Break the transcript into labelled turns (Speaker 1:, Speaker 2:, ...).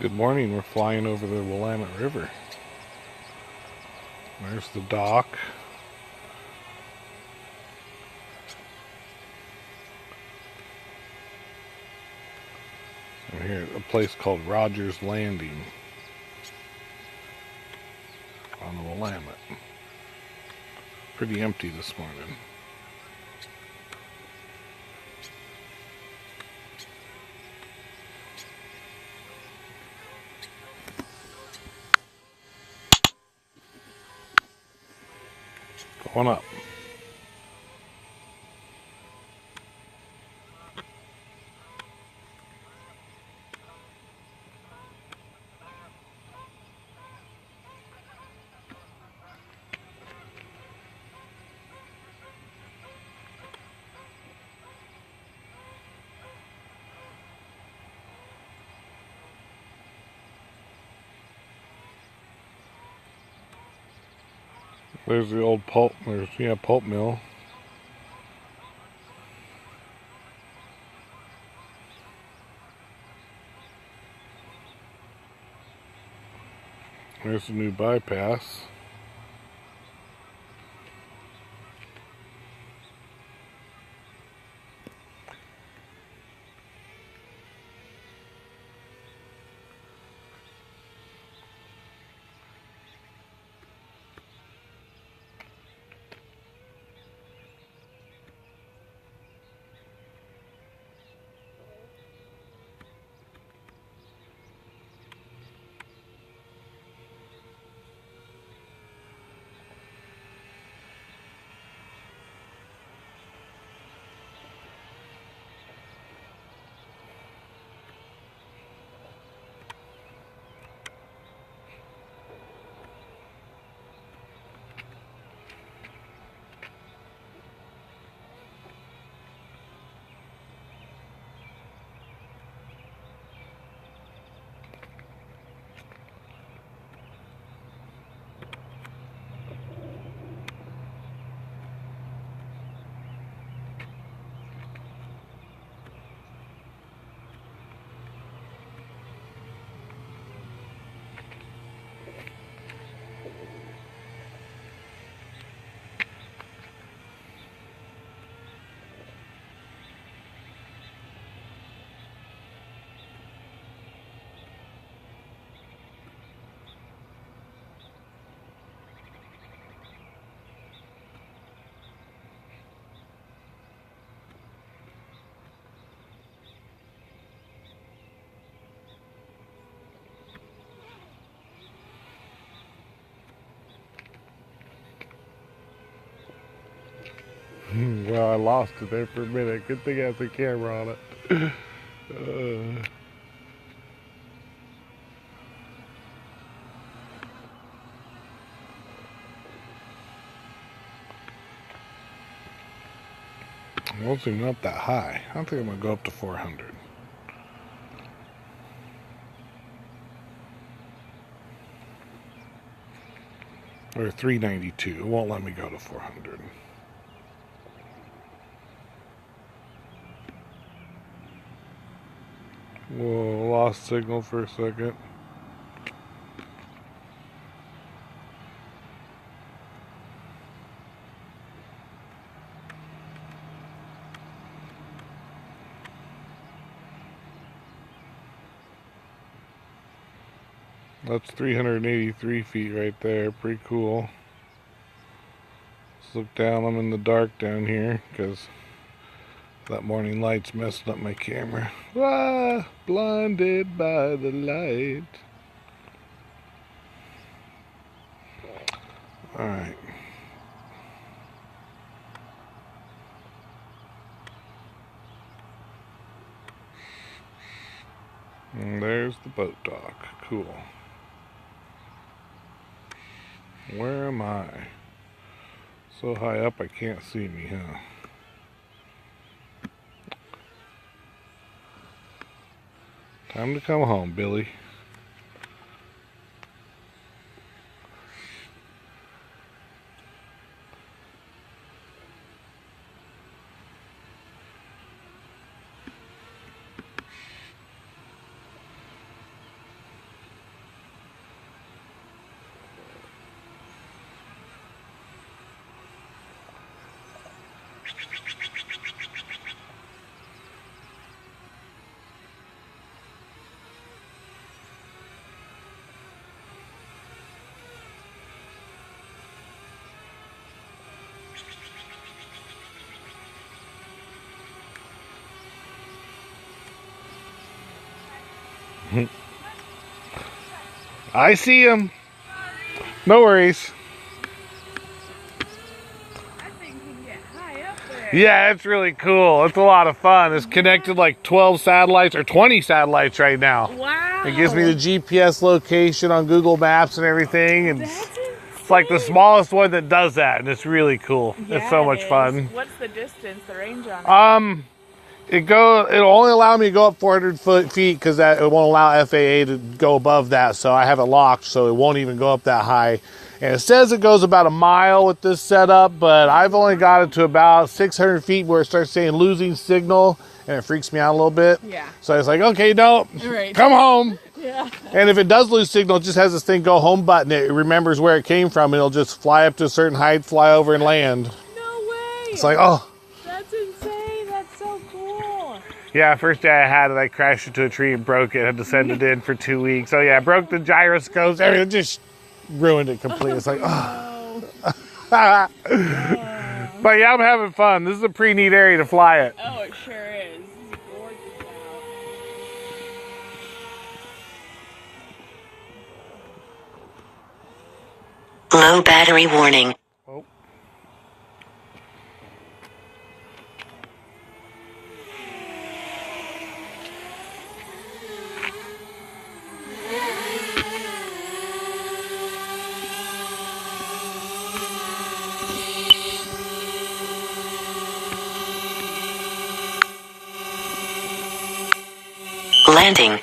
Speaker 1: Good morning. We're flying over the Willamette River. There's the dock. We're here at a place called Rodgers Landing on the Willamette. Pretty empty this morning. Going up. There's the old pulp. Pulp mill. There's the new bypass. Well, I lost it there for a minute. Good thing I have the camera on it. It wasn't even up that high. I think I'm going to go up to 400. Or 392. It won't let me go to 400. Whoa, lost signal for a second. That's 383 feet right there. Pretty cool. Let's look down. I'm in the dark down here because that morning light's messing up my camera. Ah, blinded by the light. Alright. And there's the boat dock. Cool. Where am I? So high up I can't see me, huh? Time to come home, Billy. I see him. No worries.
Speaker 2: I think we can get high up there.
Speaker 1: Yeah, it's really cool. It's a lot of fun. It's connected like 12 satellites or 20 satellites right now.
Speaker 2: Wow.
Speaker 1: It gives me the GPS location on Google Maps and everything. And
Speaker 2: That's insane.
Speaker 1: it's like the smallest one that does that, and it's really cool.
Speaker 2: Yeah,
Speaker 1: it's so much fun.
Speaker 2: What's the distance, the range on it?
Speaker 1: It'll only allow me to go up 400 feet because it won't allow FAA to go above that. So I have it locked, so it won't even go up that high. And it says it goes about a mile with this setup, but I've only got it to about 600 feet where it starts saying losing signal, and it freaks me out a little bit.
Speaker 2: Yeah.
Speaker 1: So I was like, okay, no,
Speaker 2: Right.
Speaker 1: come home.
Speaker 2: Yeah.
Speaker 1: And if it does lose signal, it just has this thing go home button. It remembers where it came from, and it'll just fly up to a certain height, fly over, and land.
Speaker 2: No way.
Speaker 1: It's like, oh.
Speaker 2: That's insane. That's so cool.
Speaker 1: Yeah, first day I had it, I crashed into a tree and broke it. Had to send it in for 2 weeks. So yeah, broke the gyroscopes. Everything just ruined it completely. It's like, oh. But yeah, I'm having fun. This is a pretty neat area to fly it.
Speaker 2: Oh, it sure is. This is gorgeous out.
Speaker 3: Low battery warning.
Speaker 1: Oh.
Speaker 3: Landing.